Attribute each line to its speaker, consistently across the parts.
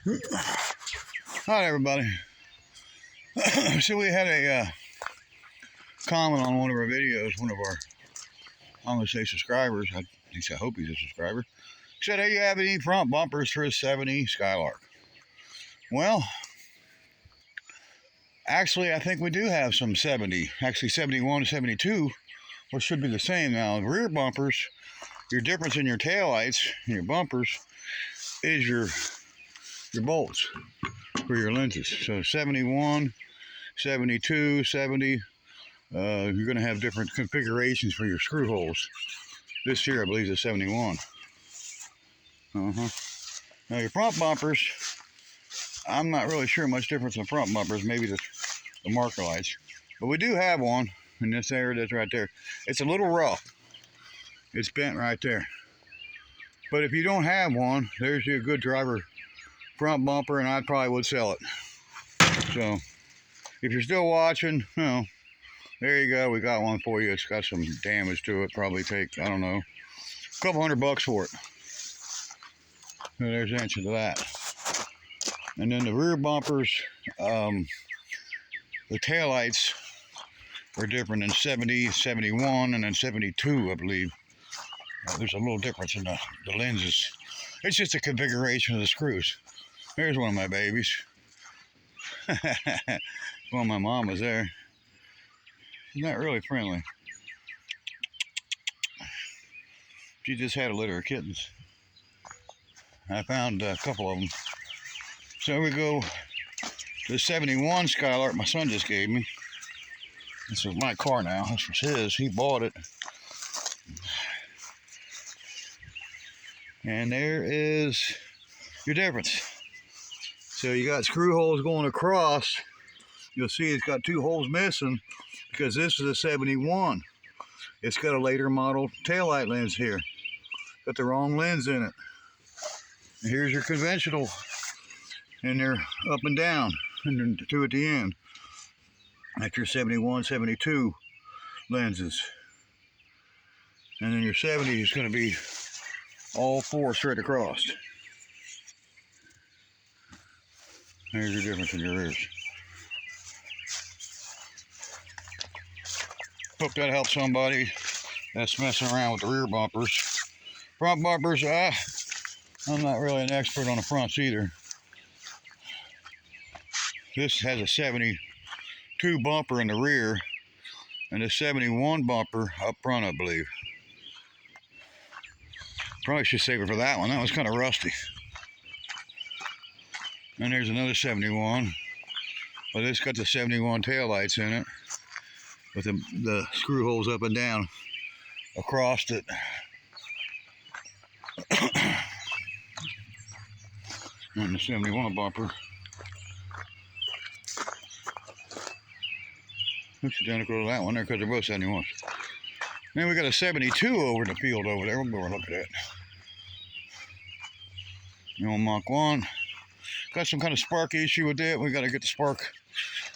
Speaker 1: Hi everybody. So we had a comment on one of our videos, one of our, I'm going to say subscribers, at least I hope he's a subscriber, said, hey, you have any front bumpers for a 70 Skylark? Well, actually I think we do have some 70, actually 71 to 72, which should be the same. Now, rear bumpers, your difference in your taillights and your bumpers is your bolts for your lenses. So 71, 72, 70, you're going to have different configurations for your screw holes. This here, I believe, is a 71. Now your front bumpers, I'm not really sure much difference in front bumpers, maybe the marker lights. But we do have one in this area that's right there. It's a little rough. It's bent right there. But if you don't have one, there's your good driver front bumper, and I probably would sell it. So if you're still watching, you know, there you go. We got one for you. It's got some damage to it. Probably take, I don't know, a couple $100 for it. So there's the answer to that. And then the rear bumpers, the taillights are different in 70, 71, and then 72, I believe. There's a little difference in the lenses. It's just a configuration of the screws. There's one of my babies. Well, my mom was there. She's not really friendly. She just had a litter of kittens. I found a couple of them. So we go to the 71 Skylark my son just gave me. This is my car now. This was his. He bought it. And there is your difference. So you got screw holes going across. You'll see it's got 2 holes missing because this is a 71. It's got a later model taillight lens here. Got the wrong lens in it. And here's your conventional. And they're up and down. And then 2 at the end. That's your 71, 72 lenses. And then your 70 is going to be all 4 straight across. There's your difference in your rears. Hope that helps somebody that's messing around with the rear bumpers. Front bumpers, I'm not really an expert on the fronts either. This has a 72 bumper in the rear and a 71 bumper up front, I believe. Probably should save it for that one. That was kind of rusty. And there's another 71. But it's got the 71 taillights in it with the screw holes up and down across it. And the 71 bumper. Looks identical to that one there because they're both 71s. Then we got a 72 over in the field over there. We'll go and look at that. The old Mach 1. Got some kind of spark issue with it. We got to get the spark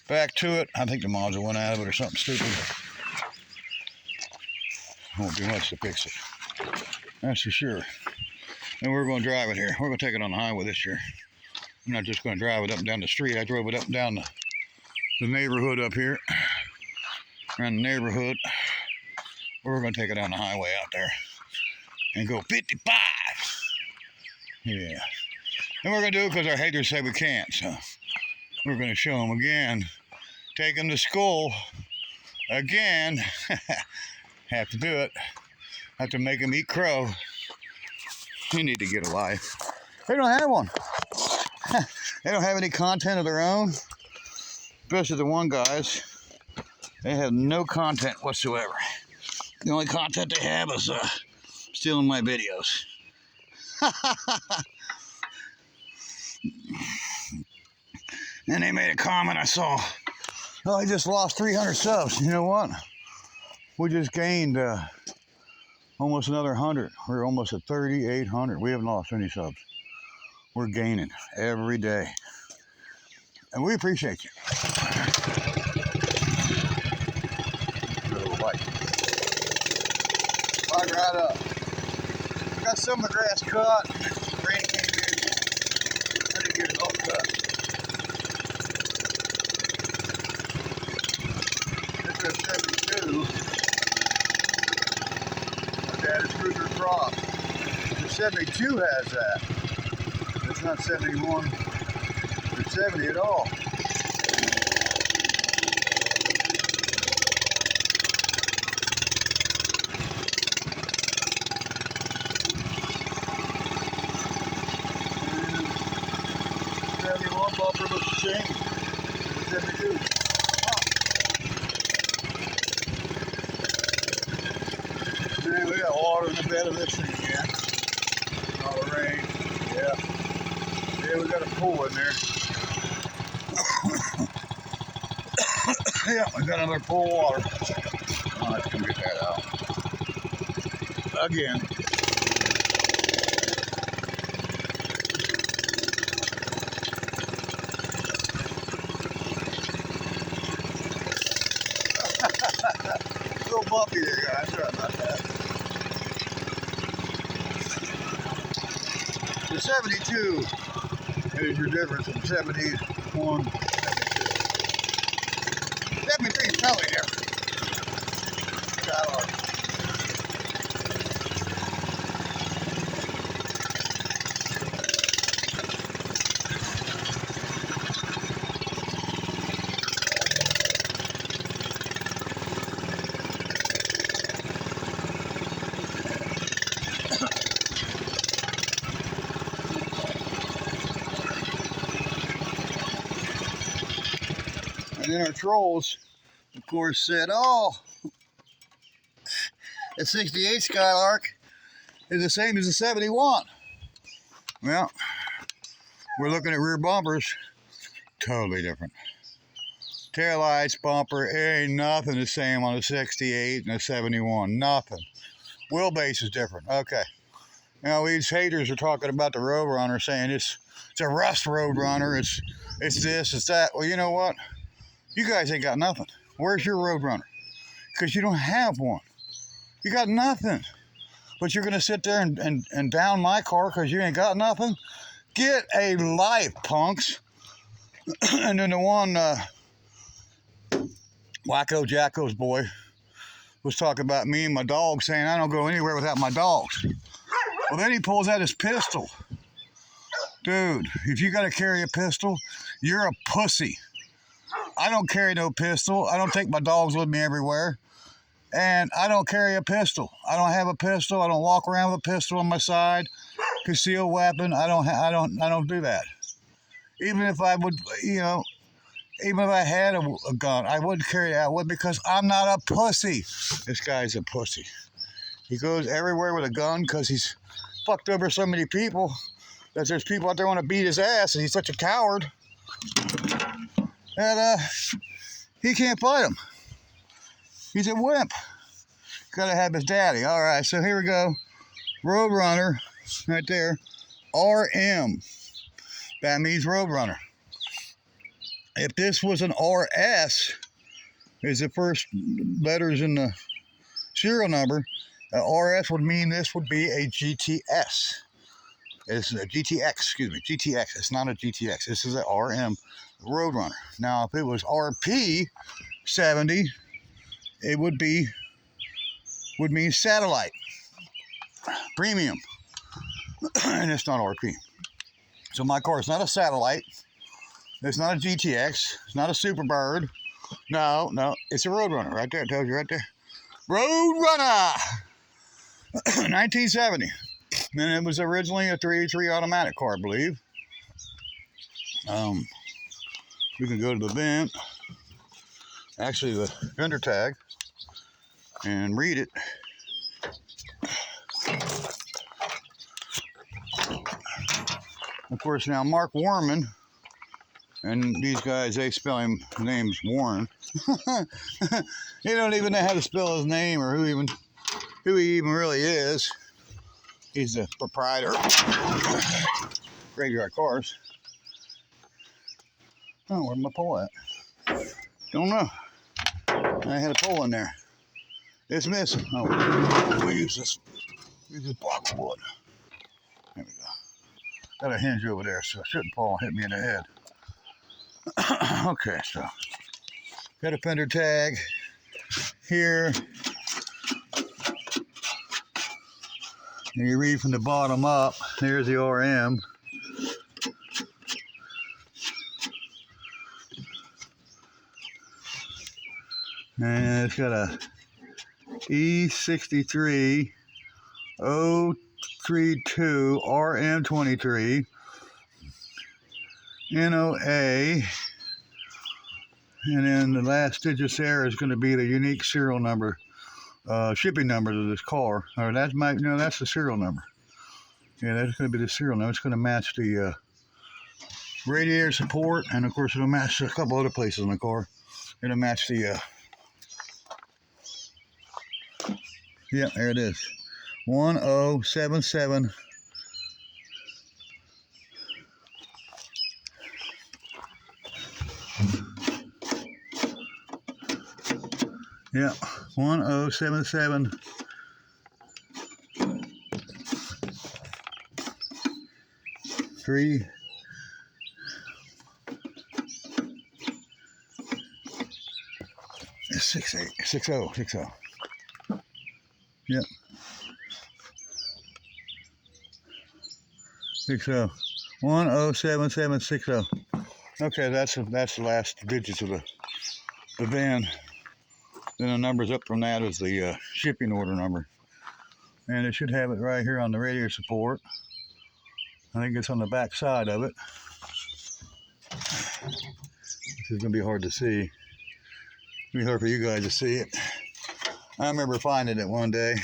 Speaker 1: back to it. I think the module went out of it or something stupid. Won't be much to fix it. That's for sure. And we're going to drive it here. We're going to take it on the highway this year. I'm not just going to drive it up and down the street. I drove it up and down the neighborhood up here. Around the neighborhood. We're going to take it on the highway out there and go 55. Yeah. And we're going to do it because our haters say we can't. So we're going to show them again. Take them to school again. Have to do it. Have to make them eat crow. You need to get a life. They don't have one. They don't have any content of their own. Especially the one guys. They have no content whatsoever. The only content they have is stealing my videos. And they made a comment I saw. Oh, I just lost 300 subs. You know what? We just gained almost another 100. We're almost at 3,800. We haven't lost any subs. We're gaining every day. And we appreciate you. Right up. Got some of the grass cut. Rain came in. I didn't get it 72 has that. It's not 71 or 70 at all. And 71 bumper looks the same as 72. Man, we got water in the bed of this thing again. All the rain. Yeah. Yeah, we got a pool in there. Yeah, we got another pool of water. Oh, let's come get that out. Again. A little bumpy there, guys. Sorry about that. The 72 is your difference from 71, 72. 73 is totally different. Skylark. And then our trolls, of course, said, oh, the 68 Skylark is the same as the 71. Well, we're looking at rear bumpers, totally different. Tail lights, bumper, ain't nothing the same on a 68 and a 71, nothing. Wheelbase is different, okay. Now these haters are talking about the Roadrunner, saying it's a rust Roadrunner, it's this, it's that. Well, you know what? You guys ain't got nothing. Where's your Roadrunner? Because you don't have one. You got nothing. But you're going to sit there and down my car because you ain't got nothing? Get a life, punks. And then the one, Wacko Jacko's boy, was talking about me and my dog, saying I don't go anywhere without my dogs. Well, then he pulls out his pistol. Dude, if you got to carry a pistol, you're a pussy. I don't carry no pistol. I don't take my dogs with me everywhere. And I don't carry a pistol. I don't have a pistol. I don't walk around with a pistol on my side. Concealed weapon. I don't do that. Even if I would, even if I had a gun, I wouldn't carry it out with because I'm not a pussy. This guy's a pussy. He goes everywhere with a gun because he's fucked over so many people that there's people out there want to beat his ass, and he's such a coward. And he can't fight him. He's a wimp. Gotta have his daddy. All right, so here we go. Roadrunner, right there. RM. That means Roadrunner. If this was an RS, is the first letters in the serial number, RS would mean this would be a GTS. It's a GTX, excuse me, GTX. It's not a GTX. This is an RM Roadrunner. Now, if it was RP 70, it would mean satellite, premium, and it's not RP. So my car is not a satellite. It's not a GTX. It's not a Superbird. No, it's a Roadrunner right there. It tells you right there. Roadrunner, 1970. And it was originally a 383 automatic car, I believe. We can go to the vent, actually the vendor tag, and read it. Of course, now Mark Warman, and these guys, they spell him names Warren. They don't even know how to spell his name or who he even really is. He's the proprietor of Graveyard Cars. Oh, where'd my pole at? Don't know. I had a pole in there. It's missing. Oh, we'll use this block of wood. There we go. Got a hinge over there, so it shouldn't fall and hit me in the head. Okay, so got a fender tag here. And you read from the bottom up. There's the RM. And it's got a E63 032 RM23 NOA, and then the last digits there is going to be the unique serial number, shipping number of this car. Or that's that's the serial number. Yeah, that's going to be the serial number. It's going to match the radiator support, and of course it'll match a couple other places in the car. It'll match the yeah, there it is. 1077. Yeah, 1077. 3. It's 68, 60, 60. Yep. 60. 107760. Okay, that's the last digits of the van. Then the numbers up from that is the shipping order number. And it should have it right here on the radiator support. I think it's on the back side of it. This is going to be hard to see. It'll be hard for you guys to see it. I remember finding it one day.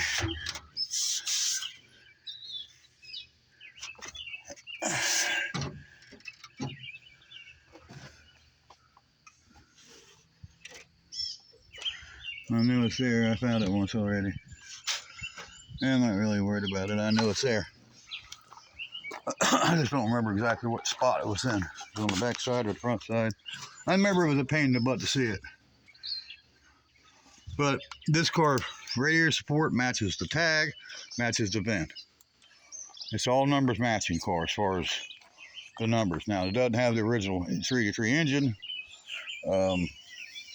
Speaker 1: I knew it's there. I found it once already. I'm not really worried about it. I know it's there. I just don't remember exactly what spot it was in. It was on the back side or the front side. I remember it was a pain in the butt to see it. But this car, radiator support matches the tag, matches the VIN. It's all numbers matching car as far as the numbers. Now, it doesn't have the original 3-3 engine.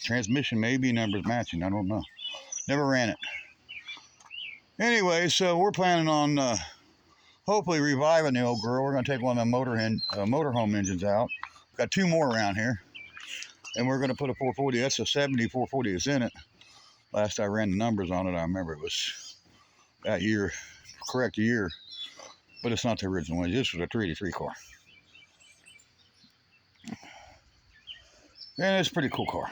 Speaker 1: Transmission may be numbers matching. I don't know. Never ran it. Anyway, so we're planning on hopefully reviving the old girl. We're going to take one of the motorhome engines out. Got 2 more around here. And we're going to put a 440. That's a 70 440 that's in it. Last I ran the numbers on it, I remember it was that year, correct year. But it's not the original one. This was a 3-3 car. And it's a pretty cool car.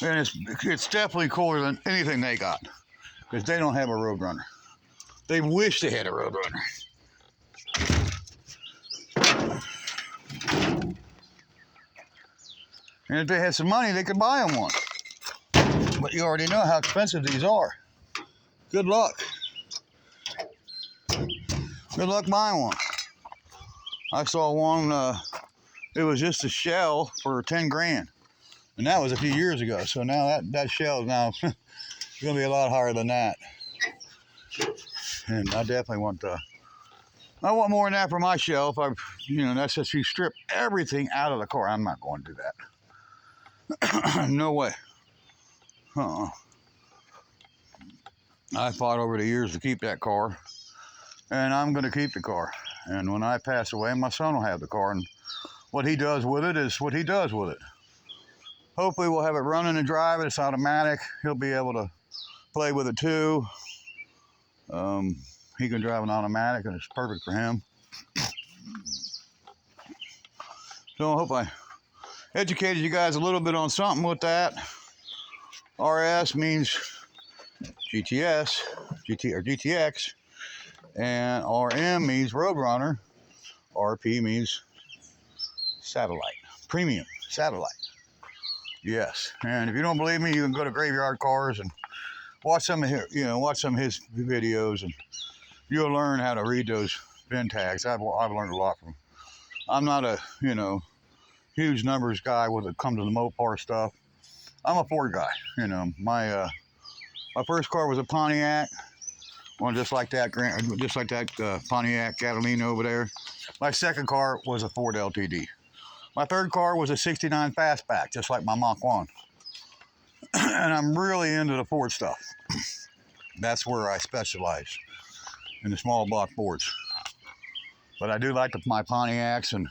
Speaker 1: And it's definitely cooler than anything they got. Because they don't have a Roadrunner. They wish they had a Roadrunner. And if they had some money, they could buy them one. But you already know how expensive these are. Good luck. Good luck buying one. I saw one, it was just a shell for 10 grand. And that was a few years ago. So now that shell is now going to be a lot higher than that. And I definitely want I want more than that for my shell. That's if you strip everything out of the car. I'm not going to do that. No way. I fought over the years to keep that car. And I'm going to keep the car. And when I pass away, my son will have the car. And what he does with it is what he does with it. Hopefully we'll have it running and driving. It's automatic. He'll be able to play with it too. He can drive an automatic and it's perfect for him. So I hope I educated you guys a little bit on something with that. RS means GTS, or GTX, and RM means Roadrunner. RP means satellite, premium satellite. Yes, and if you don't believe me, you can go to Graveyard Cars and watch some of his, videos, and you'll learn how to read those VIN tags. I've learned a lot from them. I'm not a huge numbers guy when it comes to the Mopar stuff. I'm a Ford guy. My first car was a Pontiac, one just like that Pontiac Catalina over there. My second car was a Ford LTD. My third car was a '69 Fastback, just like my Mach 1. And I'm really into the Ford stuff. That's where I specialize. and the small block boards. But I do like my Pontiacs, and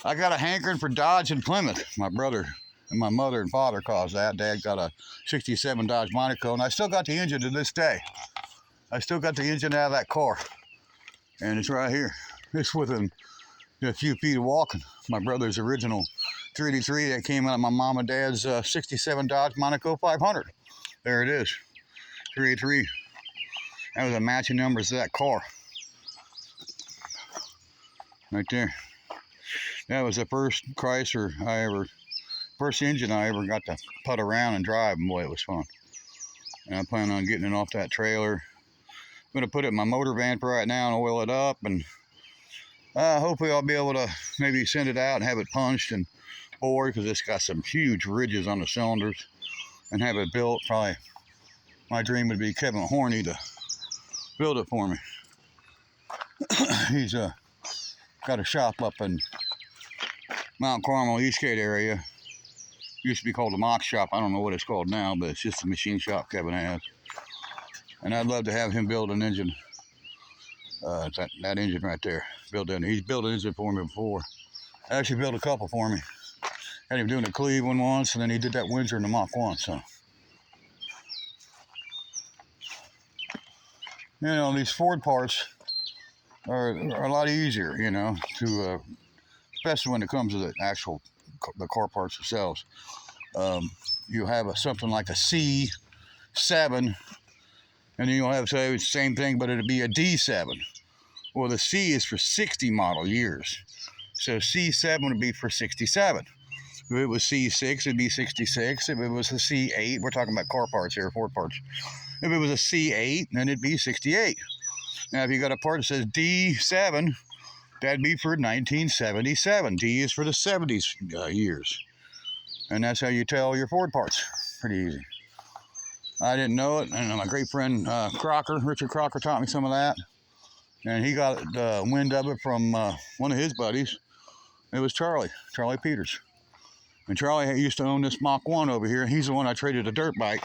Speaker 1: I got a hankering for Dodge and Plymouth. My brother and my mother and father caused that. Dad got a 67 Dodge Monaco, and I still got the engine to this day. I still got the engine out of that car, and it's right here. It's within a few feet of walking. My brother's original 383 that came out of my mom and dad's 67 Dodge Monaco 500. There it is, 383. That was a matching numbers to that car. Right there. That was the first Chrysler first engine I ever got to put around and drive, and boy, it was fun. And I plan on getting it off that trailer. I'm gonna put it in my motor van for right now and oil it up, and hopefully I'll be able to maybe send it out and have it punched and bored, because it's got some huge ridges on the cylinders, and have it built. Probably my dream would be Kevin Horney to build it for me. He's got a shop up in Mount Carmel, Eastgate area. Used to be called the Mock Shop. I don't know what it's called now, but it's just a machine shop Kevin has. And I'd love to have him build an engine. That engine right there. He's built an engine for me before. Actually built a couple for me. Had him doing the Cleveland once, and then he did that Windsor and the Mach 1. So, you know, these Ford parts are a lot easier, you know, to especially when it comes to the car parts themselves. You have something like a C7, and then you'll have, say, the same thing, but it'd be a D7. Well, the C is for 60 model years, so C7 would be for 67. If it was C6, it'd be 66. If it was a C8, we're talking about car parts here, Ford parts. If it was a C8, then it'd be 68. Now, if you got a part that says D7, that'd be for 1977. D is for the 70s years. And that's how you tell your Ford parts. Pretty easy. I didn't know it, and my great friend Richard Crocker, taught me some of that. And he got wind of it from one of his buddies. It was Charlie Peters. And Charlie used to own this Mach 1 over here. He's the one I traded a dirt bike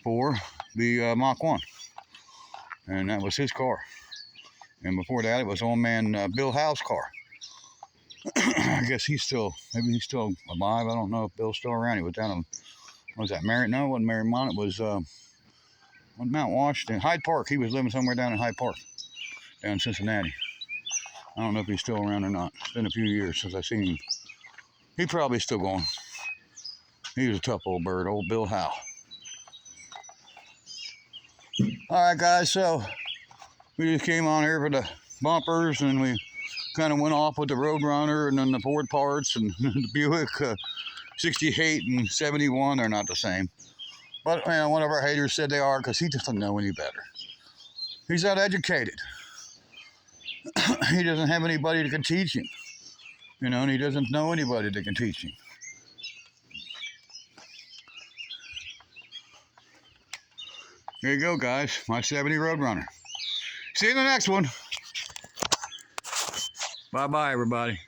Speaker 1: for, the Mach 1. And that was his car. And before that, it was old man Bill Howe's car. I guess maybe he's still alive. I don't know if Bill's still around. He was down in, was that Marymount? No, it wasn't Marymount. It was Mount Washington. Hyde Park. He was living somewhere down in Hyde Park, down in Cincinnati. I don't know if he's still around or not. It's been a few years since I've seen him. He's probably still going. He was a tough old bird, old Bill Howe. All right, guys, so we just came on here for the bumpers, and we kind of went off with the Roadrunner and then the Ford parts and the Buick 68 and 71. They're not the same. But, man, one of our haters said they are, because he doesn't know any better. He's not educated. He doesn't have anybody that can teach him. You know, and he doesn't know anybody that can teach him. There you go, guys. My 70 Roadrunner. See you in the next one. Bye-bye, everybody.